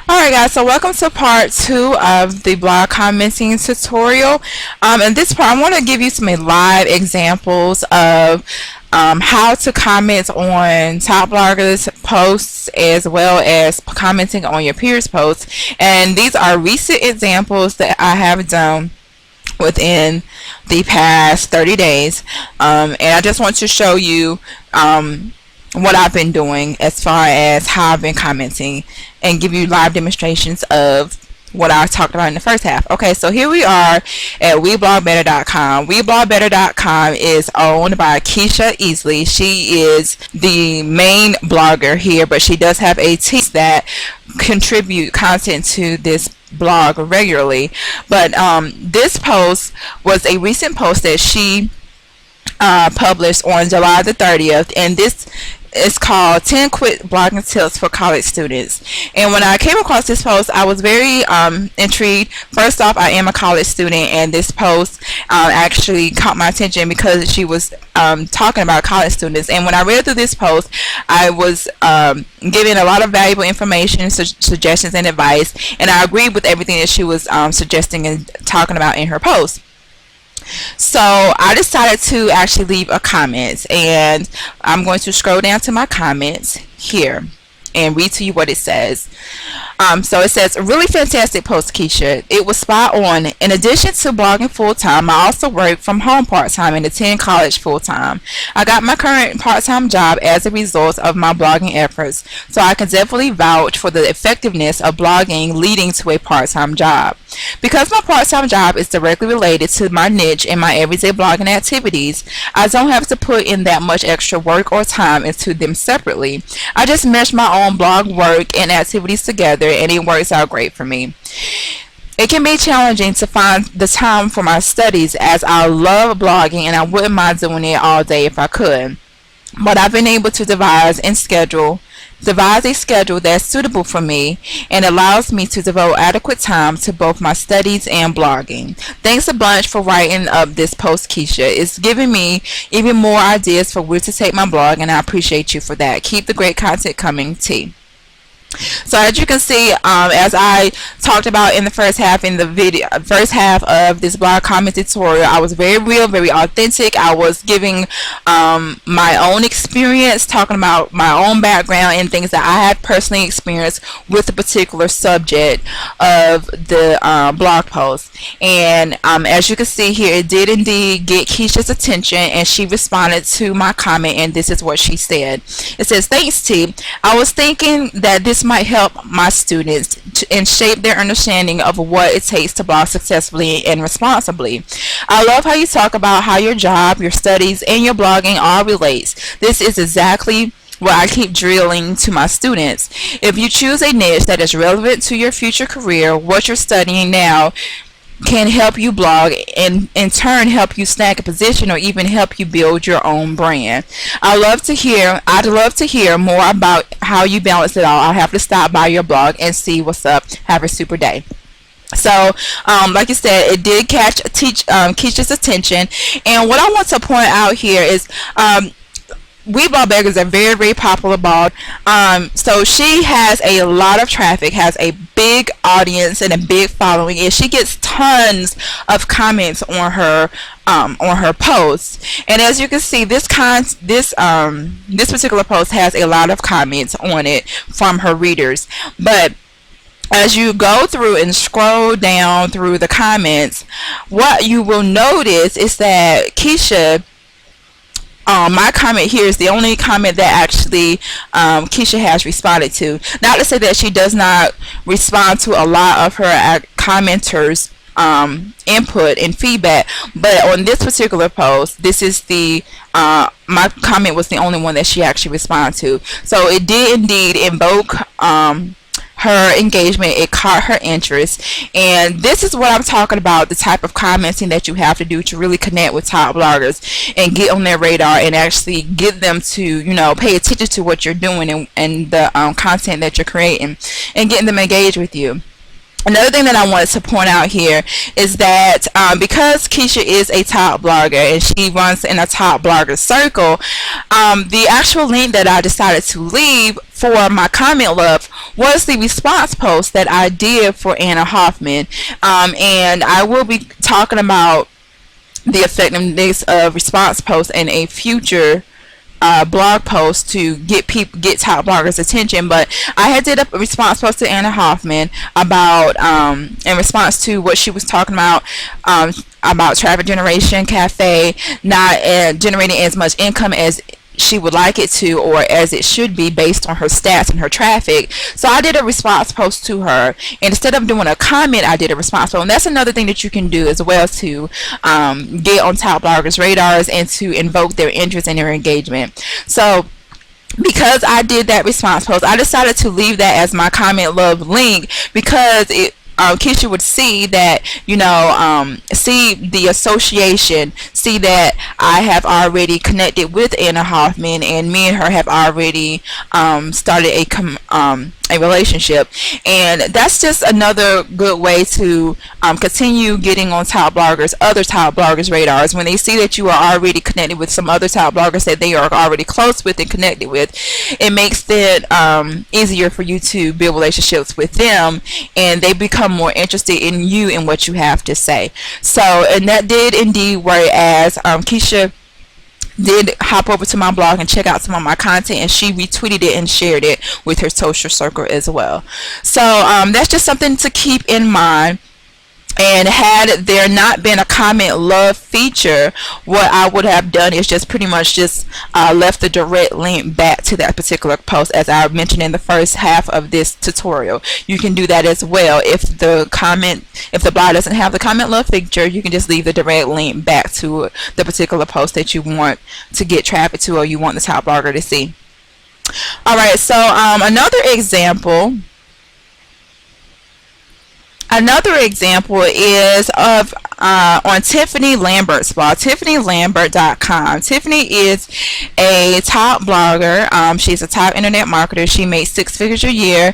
Alright guys, so welcome to part 2 of the blog commenting tutorial. In this part I want to give you some live examples of how to comment on top bloggers posts as well as commenting on your peers posts. And these are recent examples that I have done within the past 30 days. And I just want to show you what I've been doing as far as how I've been commenting and give you live demonstrations of what I talked about in the first half. Okay, so here we are at WeBlogBetter.com. WeBlogBetter.com is owned by Keisha Easley. She is the main blogger here, but she does have a team that contribute content to this blog regularly. But this post was a recent post that she published on July the 30th, and this is called 10 Quick Blogging Tips for College Students. And when I came across this post, I was very intrigued. First off, I am a college student, and this post actually caught my attention because she was talking about college students. And when I read through this post, I was given a lot of valuable information, suggestions, and advice, and I agreed with everything that she was suggesting and talking about in her post. So I decided to actually leave a comment, and I'm going to scroll down to my comments here and read to you what it says. So it says, "A really fantastic post, Keisha. It was spot on. In addition to blogging full-time, I also work from home part-time and attend college full-time. I got my current part-time job as a result of my blogging efforts, so I can definitely vouch for the effectiveness of blogging leading to a part-time job. Because my part-time job is directly related to my niche and my everyday blogging activities, I don't have to put in that much extra work or time into them separately. I just mesh my own blog work and activities together, and it works out great for me. It can be challenging to find the time for my studies, as I love blogging and I wouldn't mind doing it all day if I could. But I've been able to devise a schedule that's suitable for me and allows me to devote adequate time to both my studies and blogging. Thanks a bunch for writing up this post, Keisha. It's giving me even more ideas for where to take my blog, and I appreciate you for that. Keep the great content coming, T." So as you can see, as I talked about in the first half of this blog comment tutorial, I was very real, very authentic. I was giving my own experience, talking about my own background and things that I had personally experienced with the particular subject of the blog post. And as you can see here, it did indeed get Keisha's attention, and she responded to my comment, and this is what she said. It says, "Thanks, T. I was thinking that this might help my students and shape their understanding of what it takes to blog successfully and responsibly. I love how you talk about how your job, your studies, and your blogging all relates. This is exactly what I keep drilling to my students. If you choose a niche that is relevant to your future career, what you're studying now can help you blog and in turn help you snag a position or even help you build your own brand. I'd love to hear more about how you balance it all. I'll have to stop by your blog and see what's up. Have a super day." So like I said, it did catch Keisha's attention, and what I want to point out here is WeBlogBetter is a very, very popular blog. So she has a lot of traffic, has a big audience and a big following, and she gets tons of comments on her posts. And as you can see, this particular post has a lot of comments on it from her readers. But as you go through and scroll down through the comments, what you will notice is that Keisha, my comment here is the only comment that actually Keisha has responded to. Not to say that she does not respond to a lot of her commenters' input and feedback, but on this particular post, this is my comment was the only one that she actually responded to. So it did indeed invoke her engagement. It caught her interest, and this is what I'm talking about, the type of commenting that you have to do to really connect with top bloggers and get on their radar and actually get them to pay attention to what you're doing and the content that you're creating and getting them engaged with you. Another thing that I wanted to point out here is that because Keisha is a top blogger and she runs in a top blogger circle, the actual link that I decided to leave for my comment love was the response post that I did for Anna Hoffman. And I will be talking about the effectiveness of response posts in a future blog post to get top bloggers attention. But I had did a response post to Anna Hoffman about in response to what she was talking about Traffic Generation Cafe not generating as much income as she would like it to, or as it should be, based on her stats and her traffic. So I did a response post to her, and instead of doing a comment, I did a response post. And that's another thing that you can do as well to get on top bloggers radars and to invoke their interest and their engagement. So because I did that response post, I decided to leave that as my comment love link, because Keisha would see that, see the association, see that I have already connected with Anna Hoffman, and me and her have already started a relationship. And that's just another good way to continue getting on other top bloggers radars. When they see that you are already connected with some other top bloggers that they are already close with and connected with, it makes it easier for you to build relationships with them, and they become more interested in you and what you have to say. So, and that did indeed work, as Keisha did hop over to my blog and check out some of my content, and she retweeted it and shared it with her social circle as well. So that's just something to keep in mind. And had there not been a comment love feature, what I would have done is just pretty much just left the direct link back to that particular post, as I mentioned in the first half of this tutorial. You can do that as well. If the blog doesn't have the comment love feature, you can just leave the direct link back to the particular post that you want to get traffic to, or you want the top blogger to see. Alright, so another example is of on Tiffany Lambert's blog, TiffanyLambert.com. Tiffany is a top blogger. She's a top internet marketer. She makes 6 figures a year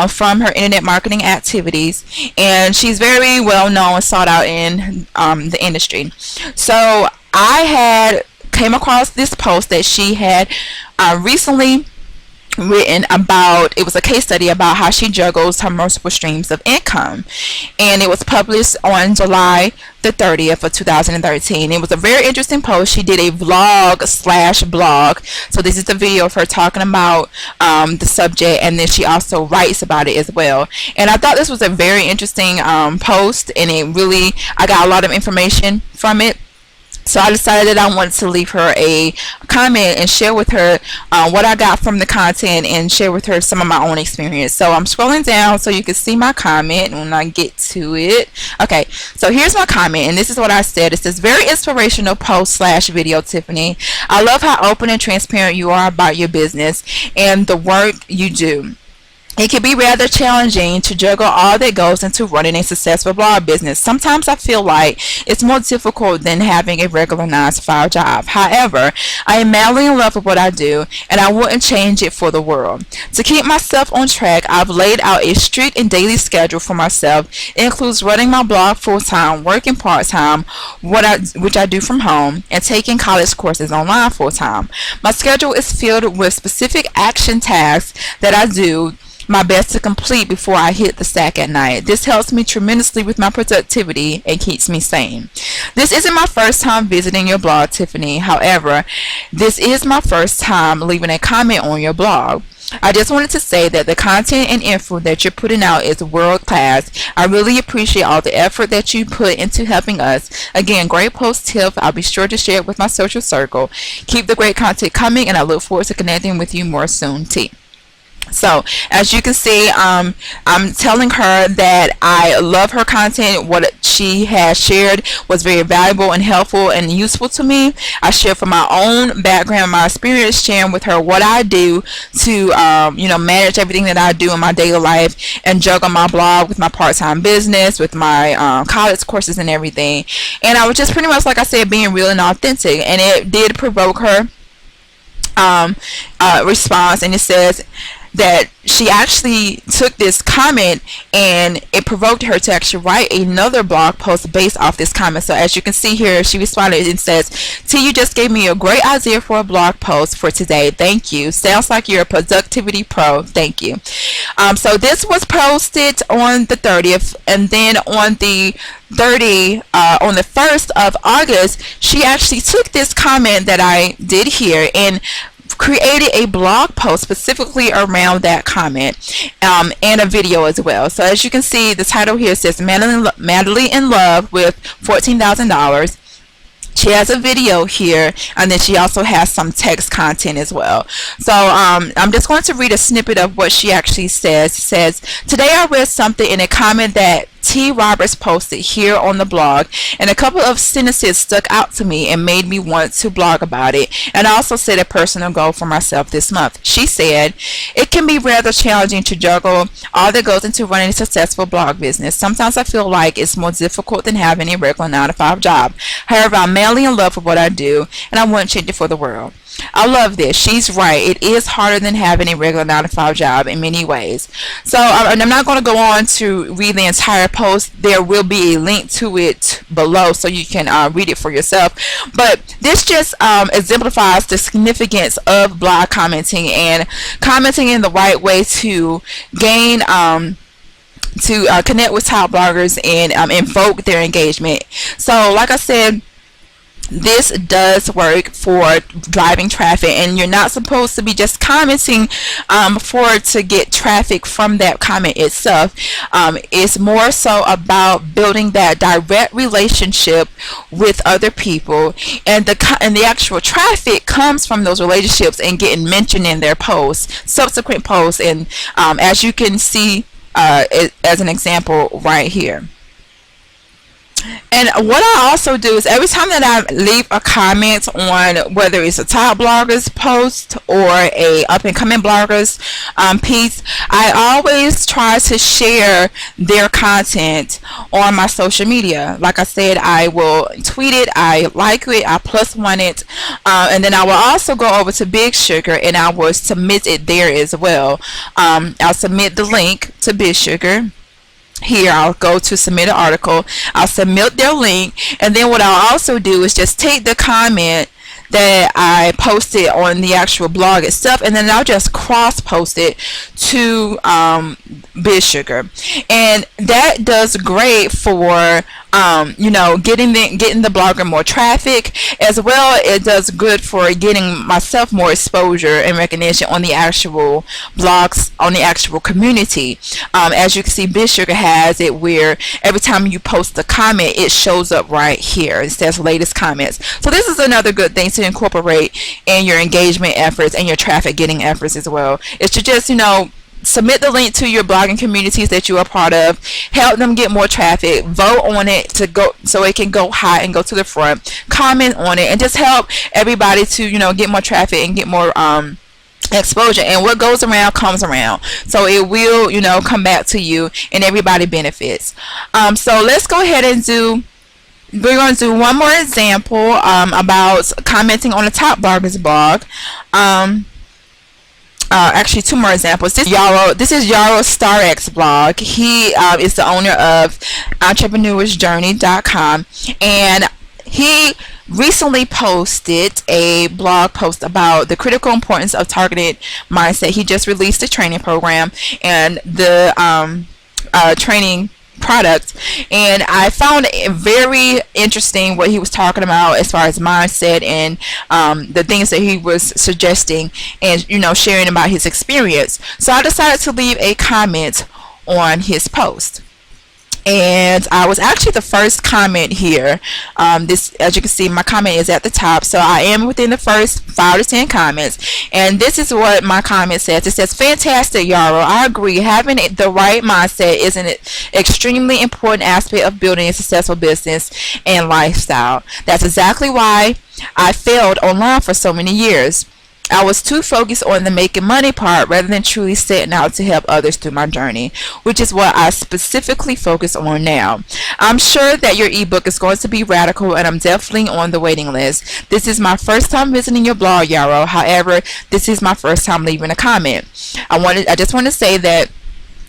from her internet marketing activities, and she's very well known and sought out in the industry. So I came across this post that she had recently written about. It was a case study about how she juggles her multiple streams of income, and it was published on July the 30th of 2013. It was a very interesting post. She did a vlog/blog, so this is the video of her talking about the subject, and then she also writes about it as well. And I thought this was a very interesting post, and I got a lot of information from it. So I decided that I wanted to leave her a comment and share with her what I got from the content, and share with her some of my own experience. So I'm scrolling down so you can see my comment when I get to it. Okay, so here's my comment, and this is what I said. It says, "Very inspirational post/video, Tiffany. I love how open and transparent you are about your business and the work you do. It can be rather challenging to juggle all that goes into running a successful blog business. Sometimes I feel like it's more difficult than having a regular 9-to-5 job. However, I am madly in love with what I do, and I wouldn't change it for the world. To keep myself on track, I've laid out a strict and daily schedule for myself. It includes running my blog full-time, working part-time, which I do from home, and taking college courses online full-time. My schedule is filled with specific action tasks that I do my best to complete before I hit the sack at night. This helps me tremendously with my productivity and keeps me sane. This isn't my first time visiting your blog, Tiffany. However, this is my first time leaving a comment on your blog. I just wanted to say that the content and info that you're putting out is world class. I really appreciate all the effort that you put into helping us. Again, great post, Tiff. I'll be sure to share it with my social circle. Keep the great content coming, and I look forward to connecting with you more soon, T." So as you can see, I'm telling her that I love her content. What she has shared was very valuable and helpful and useful to me. I share from my own background, my experience, sharing with her what I do to manage everything that I do in my daily life and juggle my blog with my part-time business, with my college courses and everything. And I was just pretty much, like I said, being real and authentic, and it did provoke her response. And it says, that she actually took this comment and it provoked her to actually write another blog post based off this comment. So as you can see here, she responded and says, T, you just gave me a great idea for a blog post for today. Thank you. Sounds like you're a productivity pro. Thank you. So this was posted on the 30th, and then on the on the 1st of August, she actually took this comment that I did here and created a blog post specifically around that comment, and a video as well. So as you can see, the title here says madly in love with $14,000. She has a video here, and then she also has some text content as well. So I'm just going to read a snippet of what she actually says. It says, today I read something in a comment that T. Roberts posted here on the blog, and a couple of sentences stuck out to me and made me want to blog about it, and I also set a personal goal for myself this month. She said, it can be rather challenging to juggle all that goes into running a successful blog business. Sometimes I feel like it's more difficult than having a regular 9-to-5 job. However, I'm madly in love with what I do, and I wouldn't change it for the world. I love this. She's right. It is harder than having a regular 9-to-5 job in many ways. So I'm not going to go on to read the entire post. There will be a link to it below so you can read it for yourself. But this just exemplifies the significance of blog commenting and commenting in the right way to gain to connect with top bloggers and invoke their engagement. So like I said, this does work for driving traffic, and you're not supposed to be just commenting to get traffic from that comment itself. It's more so about building that direct relationship with other people, and the actual traffic comes from those relationships and getting mentioned in their posts, subsequent posts, and as you can see as an example right here. And what I also do is every time that I leave a comment on whether it's a top bloggers post or a up and coming bloggers piece, I always try to share their content on my social media. Like I said, I will tweet it, I like it, I +1 it, and then I will also go over to Big Sugar and I will submit it there as well. I'll submit the link to Big Sugar. Here I'll go to submit an article, I'll submit their link, and then what I'll also do is just take the comment that I posted on the actual blog itself, and then I'll just cross post it to Big Sugar, and that does great for getting the blogger more traffic, as well it does good for getting myself more exposure and recognition on the actual blogs, on the actual community. As you can see, Big Sugar has it where every time you post a comment, it shows up right here. It says latest comments. So this is another good thing to incorporate in your engagement efforts and your traffic getting efforts as well. It's to just submit the link to your blogging communities that you are part of, help them get more traffic, vote on it to go so it can go high and go to the front, comment on it, and just help everybody to get more traffic and get more exposure. And what goes around comes around, so it will come back to you and everybody benefits. So let's go ahead and we're going to do one more example about commenting on a top bloggers blog. Actually, two more examples. This is Yaro StarX blog. He is the owner of entrepreneursjourney.com, and he recently posted a blog post about the critical importance of targeted mindset. He just released a training program and the training product, and I found it very interesting what he was talking about as far as mindset and the things that he was suggesting and sharing about his experience. So I decided to leave a comment on his post, and I was actually the first comment here. This, as you can see, my comment is at the top, so I am within the first 5 to 10 comments, and this is what my comment says. It says, fantastic, Yaro. I agree. Having the right mindset is an extremely important aspect of building a successful business and lifestyle. That's exactly why I failed online for so many years. I was too focused on the making money part rather than truly setting out to help others through my journey, which is what I specifically focus on now. I'm sure that your ebook is going to be radical, and I'm definitely on the waiting list. This is my first time visiting your blog, Yarrow. However, this is my first time leaving a comment. I just want to say that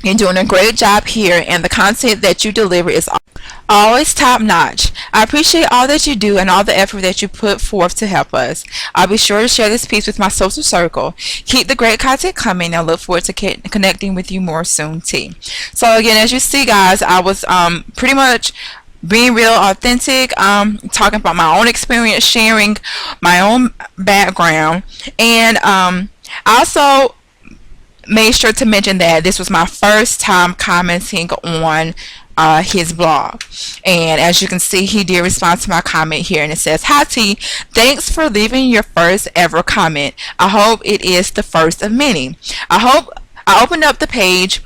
you're doing a great job here, and the content that you deliver is always top notch. I appreciate all that you do and all the effort that you put forth to help us. I'll be sure to share this piece with my social circle. Keep the great content coming. I look forward to connecting with you more soon, T. So again, as you see, guys, I was pretty much being real authentic, talking about my own experience, sharing my own background, and also made sure to mention that this was my first time commenting on his blog. And as you can see, he did respond to my comment here, and it says, "Hi T, thanks for leaving your first ever comment. I hope it is the first of many. I opened up the page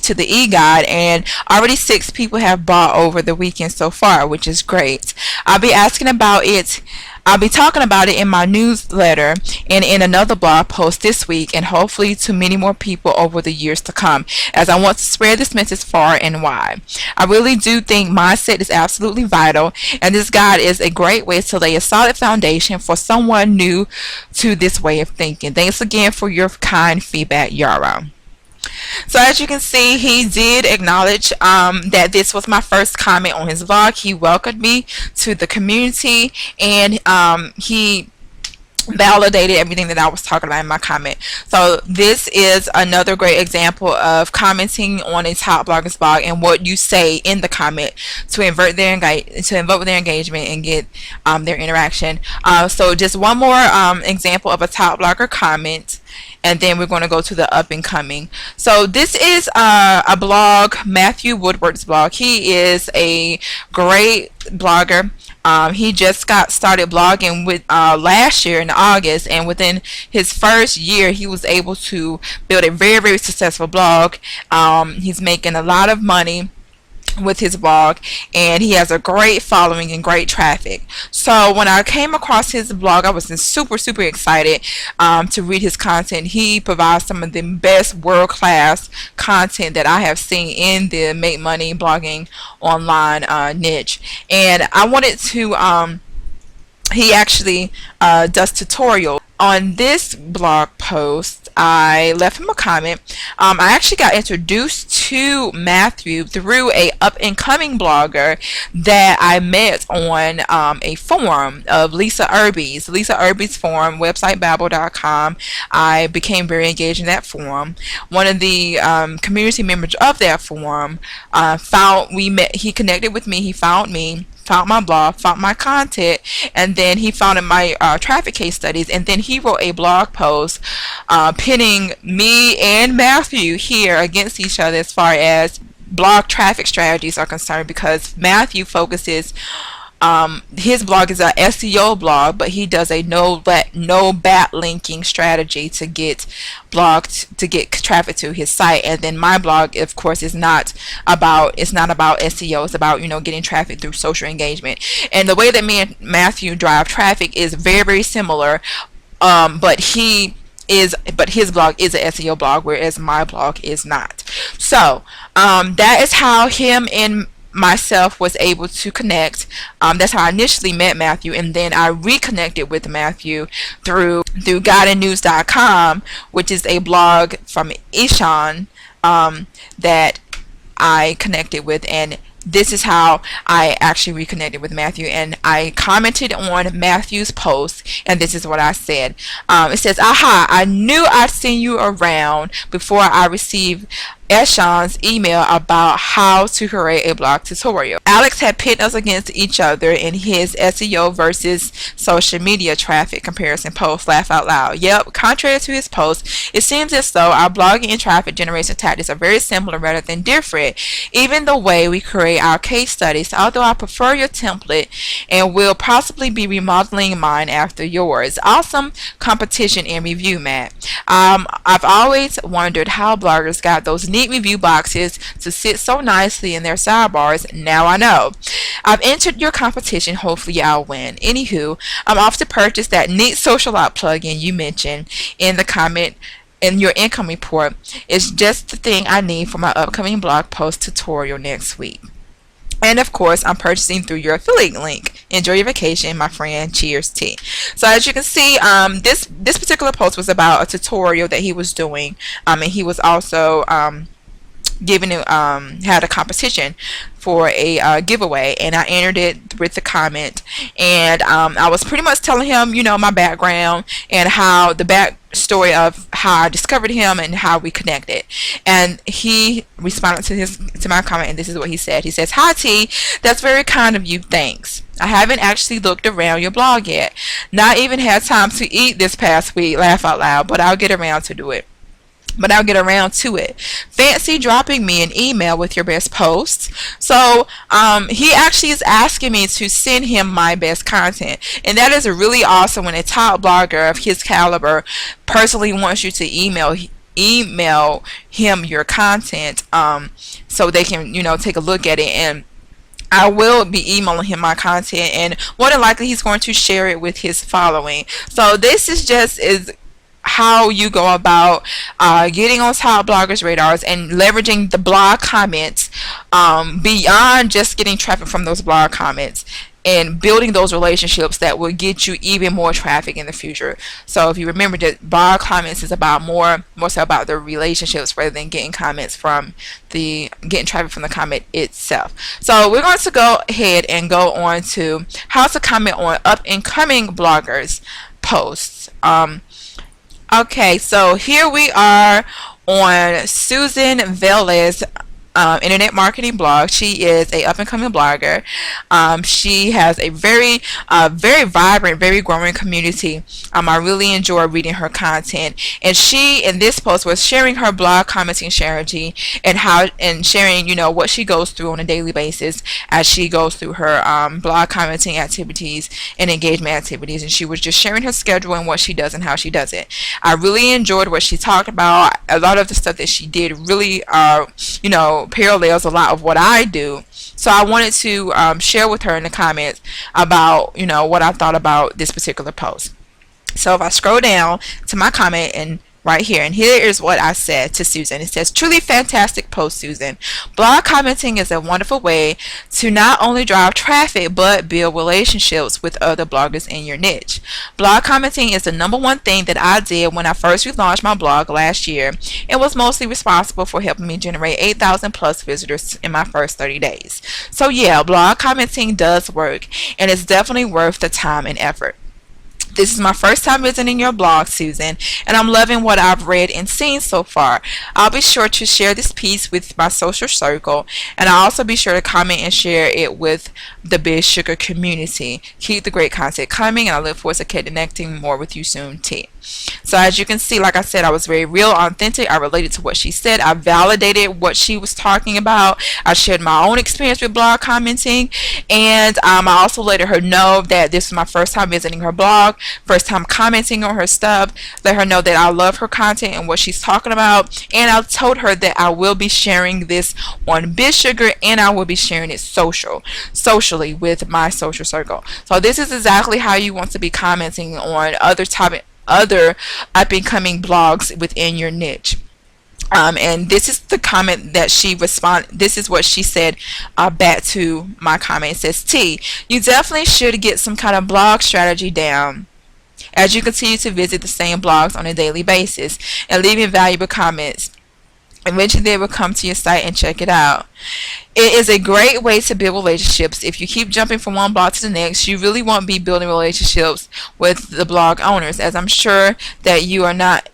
to the e-guide, and already 6 people have bought over the weekend so far, which is great. I'll be talking about it in my newsletter and in another blog post this week, and hopefully to many more people over the years to come, as I want to spread this message far and wide. I really do think mindset is absolutely vital, and this guide is a great way to lay a solid foundation for someone new to this way of thinking. Thanks again for your kind feedback, Yarrow." So as you can see, he did acknowledge that this was my first comment on his blog. He welcomed me to the community, and he validated everything that I was talking about in my comment. So this is another great example of commenting on a top blogger's blog and what you say in the comment to invert their engagement and get their interaction. So just one more example of a top blogger comment, and then we're going to go to the up and coming. So this is a blog, Matthew Woodward's blog. He is a great blogger. He just got started blogging with last year in August, and within his first year he was able to build a very, very successful blog. He's making a lot of money with his blog, and he has a great following and great traffic. So when I came across his blog, I was super excited to read his content. He provides some of the best world-class content that I have seen in the make money blogging online niche, and I wanted to he actually does tutorials. On this blog post, I left him a comment. I actually got introduced to Matthew through a up-and-coming blogger that I met on a forum of Lisa Irby's forum, websitebabbel.com. I became very engaged in that forum. One of the community members of that forum he connected with me, he found me, found my blog, found my content, and then he found my traffic case studies, and then he wrote a blog post pitting me and Matthew here against each other as far as blog traffic strategies are concerned, because Matthew focuses his blog is a SEO blog, but he does a no backlinking strategy to get traffic to his site. And then my blog, of course, is not about SEO. It's about getting traffic through social engagement. And the way that me and Matthew drive traffic is very, very similar, but his blog is an SEO blog, whereas my blog is not. So that is how him and myself was able to connect. That's how I initially met Matthew, and then I reconnected with Matthew through guideandnews.com, which is a blog from Ishan that I connected with, and this is how I actually reconnected with Matthew. And I commented on Matthew's post, and this is what I said. It says, "Aha, I knew I'd seen you around before I received Eshan's email about how to create a blog tutorial. Alex had pinned us against each other in his SEO versus social media traffic comparison post. Laugh out loud. Yep, contrary to his post, it seems as though our blogging and traffic generation tactics are very similar rather than different. Even the way we create our case studies, although I prefer your template and will possibly be remodeling mine after yours. Awesome competition and review, Matt. I've always wondered how bloggers got those neat review boxes to sit so nicely in their sidebars. Now I know. I've entered your competition. Hopefully I'll win. Anywho, I'm off to purchase that neat social out plugin you mentioned in the comment in your income report. It's just the thing I need for my upcoming blog post tutorial next week. And of course, I'm purchasing through your affiliate link. Enjoy your vacation, my friend. Cheers, T. So as you can see, this particular post was about a tutorial that he was doing, and he was also giving had a competition for a giveaway, and I entered it with the comment, and I was pretty much telling him, you know, my background and how the backstory of how I discovered him and how we connected. And he responded to my comment, and this is what he said. He says, "Hi T, that's very kind of you, thanks. I haven't actually looked around your blog yet. Not even had time to eat this past week, laugh out loud, but I'll get around to it. Fancy dropping me an email with your best posts." So he actually is asking me to send him my best content, and that is really awesome when a top blogger of his caliber personally wants you to email him your content, so they can, you know, take a look at it. And I will be emailing him my content, and more than likely he's going to share it with his following. So this is how you go about getting on top bloggers radars and leveraging the blog comments beyond just getting traffic from those blog comments, and building those relationships that will get you even more traffic in the future. So if you remember that blog comments is about more so about the relationships rather than getting traffic from the comment itself. So we're going to go ahead and go on to how to comment on up and coming bloggers posts. Okay, so here we are on Susan Velez internet marketing blog. She is a up-and-coming blogger. She has a very vibrant, very growing community. I really enjoy reading her content, and she in this post was sharing her blog commenting strategy and sharing, you know, what she goes through on a daily basis as she goes through her blog commenting activities and engagement activities. And she was just sharing her schedule and what she does and how she does it. I really enjoyed what she talked about. A lot of the stuff that she did really you know, parallels a lot of what I do. So I wanted to share with her in the comments about, you know, what I thought about this particular post. So if I scroll down to my comment and right here, and here is what I said to Susan. It says, "Truly fantastic post, Susan. Blog commenting is a wonderful way to not only drive traffic but build relationships with other bloggers in your niche. Blog commenting is the #1 thing that I did when I first relaunched my blog last year, and was mostly responsible for helping me generate 8,000 plus visitors in my first 30 days. So yeah, blog commenting does work, and it's definitely worth the time and effort. This is my first time visiting your blog, Susan, and I'm loving what I've read and seen so far. I'll be sure to share this piece with my social circle, and I'll also be sure to comment and share it with the Biz Sugar community. Keep the great content coming, and I look forward to connecting more with you soon, T." So as you can see, like I said, I was very real, authentic. I related to what she said. I validated what she was talking about. I shared my own experience with blog commenting, and I also let her know that this was my first time visiting her blog, first time commenting on her stuff. Let her know that I love her content and what she's talking about, and I told her that I will be sharing this on Biz Sugar, and I will be sharing it socially with my social circle. So this is exactly how you want to be commenting on other up-and-coming blogs within your niche. And this is the comment that this is what she said back to my comment. It says, "T, you definitely should get some kind of blog strategy down as you continue to visit the same blogs on a daily basis and leaving valuable comments. Eventually they will come to your site and check it out. It is a great way to build relationships. If you keep jumping from one blog to the next, you really won't be building relationships with the blog owners, as I'm sure that you are not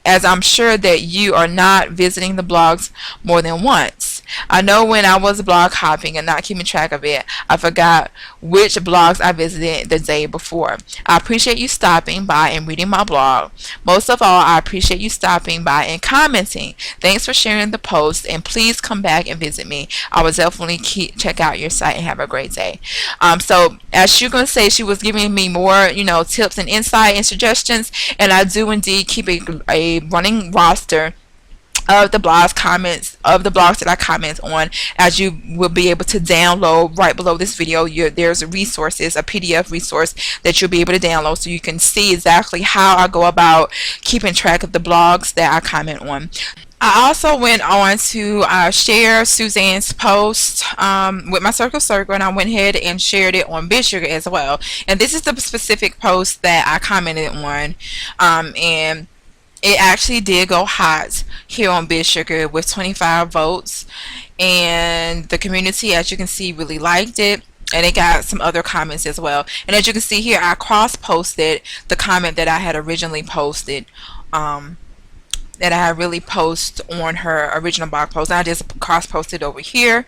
visiting the blogs more than once. I know when I was blog hopping and not keeping track of it, I forgot which blogs I visited the day before. I appreciate you stopping by and reading my blog. Most of all, I appreciate you stopping by and commenting. Thanks for sharing the post, and please come back and visit me. I will definitely check out your site, and have a great day." So as you're going to say, she was giving me more, you know, tips and insight and suggestions, and I do indeed keep a running roster of the blogs that I comment on, as you will be able to download right below this video. There's resources, a PDF resource that you'll be able to download, so you can see exactly how I go about keeping track of the blogs that I comment on. I also went on to share Suzanne's post with my circle, and I went ahead and shared it on BitSugar as well. And this is the specific post that I commented on, and it actually did go hot here on BitSugar with 25 votes, and the community, as you can see, really liked it, and it got some other comments as well. And as you can see here, I cross-posted the comment that I had originally posted, that I had really posted on her original blog post. I just cross-posted over here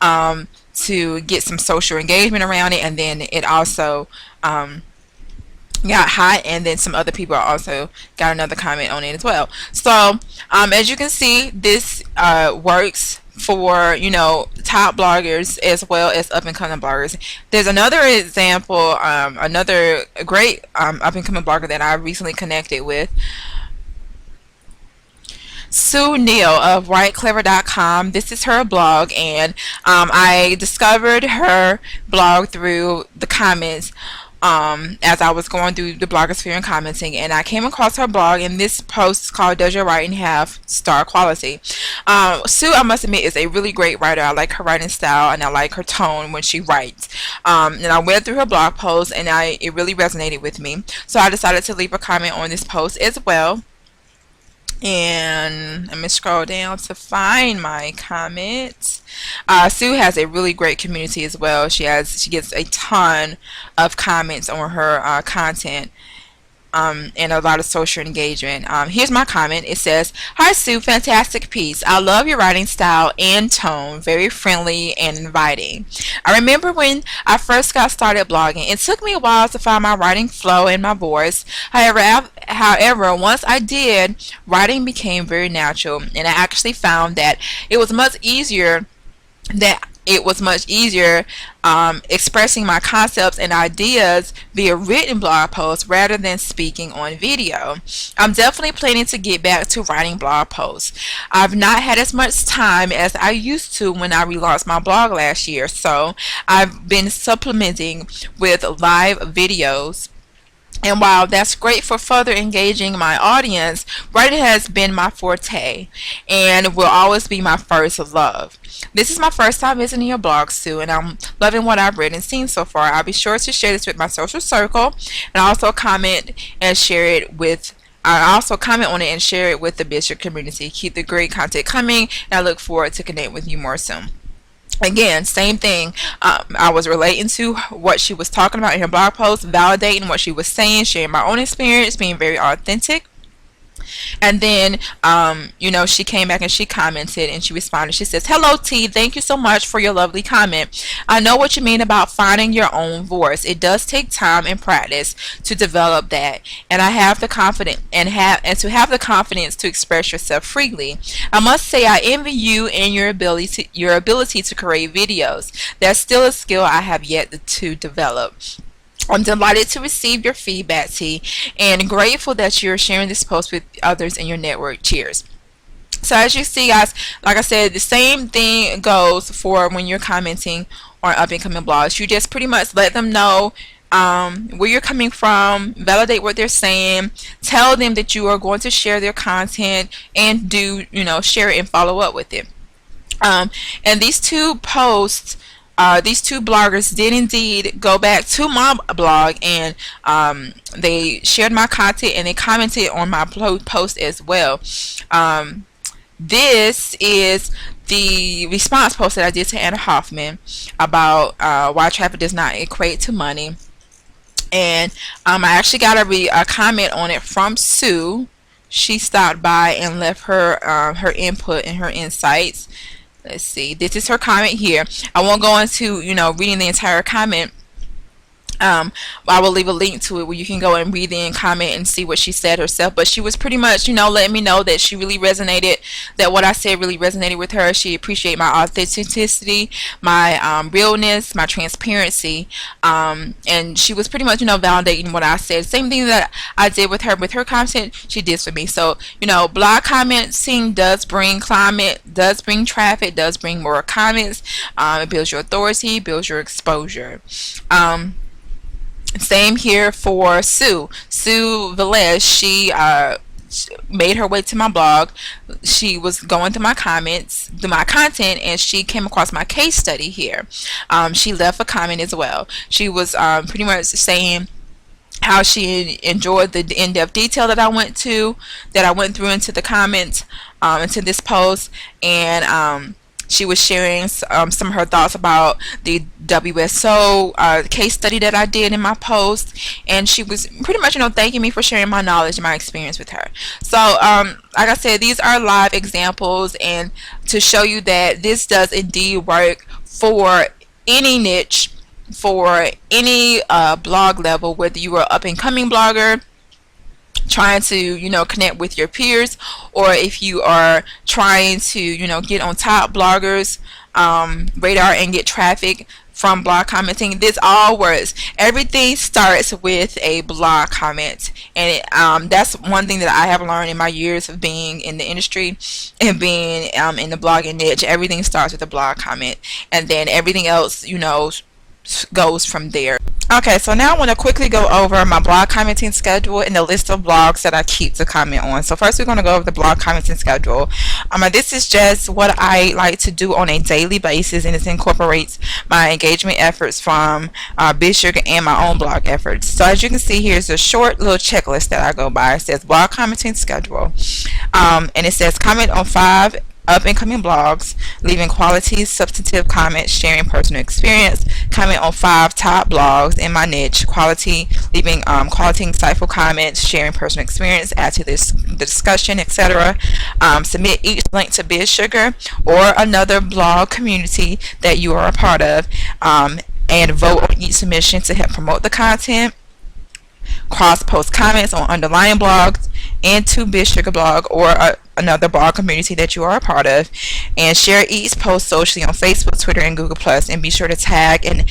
to get some social engagement around it, and then it also got hot, and then some other people also got another comment on it as well. So as you can see, this works for, you know, top bloggers as well as up-and-coming bloggers. There's another example, another great up-and-coming blogger that I recently connected with, Sue Neal of WriteClever.com. This is her blog, and I discovered her blog through the comments as I was going through the blogosphere and commenting, and I came across her blog, and this post is called "Does Your Writing Have Star Quality?" Sue, I must admit, is a really great writer. I like her writing style, and I like her tone when she writes. And I went through her blog post, and it really resonated with me, so I decided to leave a comment on this post as well. And let me scroll down to find my comments. Sue has a really great community as well. She gets a ton of comments on her content, and a lot of social engagement. Here's my comment. It says, "Hi Sue, fantastic piece. I love your writing style and tone, very friendly and inviting. I remember when I first got started blogging, it took me a while to find my writing flow and my voice. However, once I did, writing became very natural, and I actually found that it was much easier expressing my concepts and ideas via written blog posts rather than speaking on video. I'm definitely planning to get back to writing blog posts. I've not had as much time as I used to when I relaunched my blog last year, so I've been supplementing with live videos. And while that's great for further engaging my audience, writing has been my forte and will always be my first love. This is my first time visiting your blog, Sue, and I'm loving what I've read and seen so far. I'll be sure to share this with my social circle, and also comment and share it with I also comment on it and share it with the BitSugar community. Keep the great content coming, and I look forward to connect with you more soon. Again, same thing. I was relating to what she was talking about in her blog post, validating what she was saying, sharing my own experience, being very authentic. And then, you know, she came back and she commented and she responded. She says, "Hello T, thank you so much for your lovely comment. I know what you mean about finding your own voice. It does take time and practice to develop that, and I have the confidence to have the confidence to express yourself freely. I must say I envy you and your ability to create videos. That's still a skill I have yet to develop. I'm delighted to receive your feedback, T, and grateful that you're sharing this post with others in your network. Cheers." So as you see, guys, like I said, the same thing goes for when you're commenting on up-and-coming blogs. You just pretty much let them know where you're coming from, validate what they're saying, tell them that you are going to share their content, and share it and follow up with it. And these two posts, these two bloggers did indeed go back to my blog, and they shared my content and they commented on my post as well. This is the response post that I did to Anna Hoffman about why traffic does not equate to money. And I actually got a comment on it from Sue. She stopped by and left her her input and her insights. Let's see. This is her comment here. I won't go into reading the entire comment, um, I will leave a link to it where you can go and read and comment and see what she said herself. But she was pretty much, letting me know that she really resonated, that what I said really resonated with her. She appreciated my authenticity, my realness, my transparency, and she was pretty much, validating what I said. Same thing that I did with her content, she did for me. So, blog commenting does bring climate, does bring traffic, does bring more comments. It builds your authority, builds your exposure. Same here for Sue Velez. She made her way to my blog. She was going through my comments, through my content, and she came across my case study here. She left a comment as well. She was pretty much saying how she enjoyed the in-depth detail that I went through into the comments, into this post, and she was sharing some of her thoughts about the WSO case study that I did in my post, and she was pretty much, thanking me for sharing my knowledge and my experience with her. So, like I said, these are live examples, and to show you that this does indeed work for any niche, for any blog level, whether you are an up-and-coming blogger trying to connect with your peers, or if you are trying to get on top bloggers radar and get traffic from blog commenting. This all works. Everything starts with a blog comment, and that's one thing that I have learned in my years of being in the industry and being in the blogging niche. Everything starts with a blog comment, and then everything else goes from there. Okay, so now I want to quickly go over my blog commenting schedule and the list of blogs that I keep to comment on. So first we're going to go over the blog commenting schedule. This is just what I like to do on a daily basis, and it incorporates my engagement efforts from BizSugar and my own blog efforts. So as you can see, here's a short little checklist that I go by. It says blog commenting schedule, and it says comment on 5 up-and-coming blogs, leaving quality substantive comments, sharing personal experience, comment on 5 top blogs in my niche, leaving quality insightful comments, sharing personal experience, add to the discussion, etc. Submit each link to BizSugar or another blog community that you are a part of, and vote on each submission to help promote the content. Cross-post comments on underlying blogs into BizSugar blog or another blog community that you are a part of, and share each post socially on Facebook, Twitter, and Google+, and be sure to tag and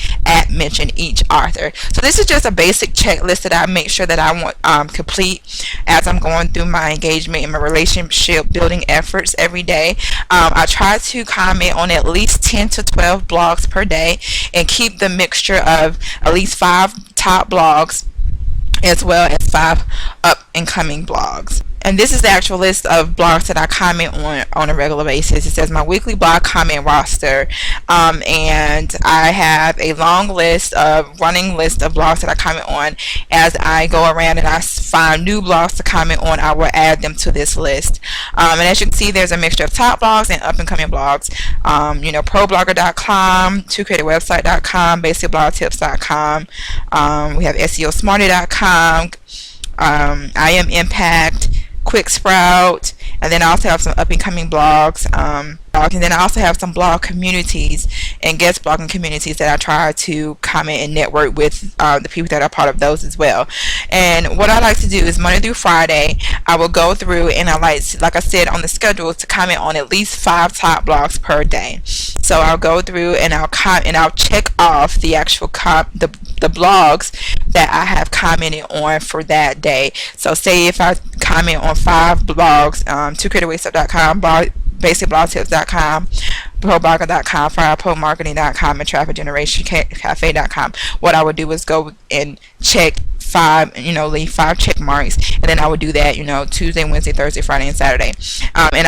mention each author. So this is just a basic checklist that I make sure that I want complete as I'm going through my engagement and my relationship building efforts every day. I try to comment on at least 10 to 12 blogs per day and keep the mixture of at least 5 top blogs as well as 5 up-and-coming blogs. And this is the actual list of blogs that I comment on a regular basis. It says my weekly blog comment roster, and I have a long running list of blogs that I comment on. As I go around and I find new blogs to comment on, I will add them to this list. And as you can see, there's a mixture of top blogs and up-and-coming blogs. ProBlogger.com, TwoCreativeWebsite.com, BasicBlogTips.com. We have SEOSmarty.com, I Am Impact, Quick Sprout, and then I also have some up-and-coming blogs, and then I also have some blog communities and guest blogging communities that I try to comment and network with the people that are part of those as well. And what I like to do is Monday through Friday, I will go through and I like I said on the schedule, to comment on at least 5 top blogs per day. So I'll go through and I'll check off the actual the blogs that I have commented on for that day. So say if I comment on 5 blogs, TwoCreativeWebsite.com, BasicBlogTips.com, ProBlogger.com, FireProMarketing.com, and TrafficGenerationCafe.com. What I would do is go and check 5, leave 5 check marks, and then I would do that, Tuesday, Wednesday, Thursday, Friday, and Saturday. And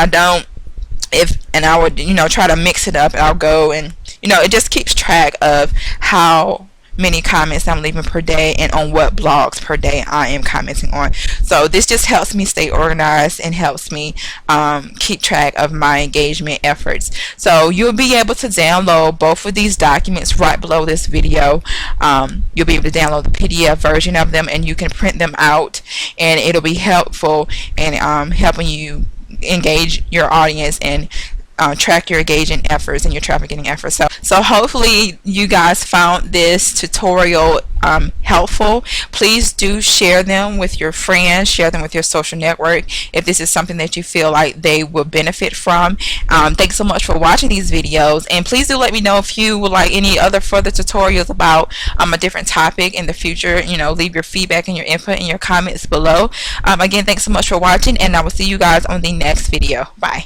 I would, try to mix it up, and I'll go and, it just keeps track of how many comments I'm leaving per day and on what blogs per day I am commenting on. So this just helps me stay organized and helps me keep track of my engagement efforts. So you'll be able to download both of these documents right below this video. You'll be able to download the PDF version of them, and you can print them out, and it'll be helpful in helping you engage your audience and track your engagement efforts and your traffic getting efforts. So hopefully you guys found this tutorial helpful. Please do share them with your friends, share them with your social network if this is something that you feel like they will benefit from. Thanks so much for watching these videos, and please do let me know if you would like any other further tutorials about a different topic in the future. Leave your feedback and your input in your comments below. Again, thanks so much for watching, and I will see you guys on the next video. Bye.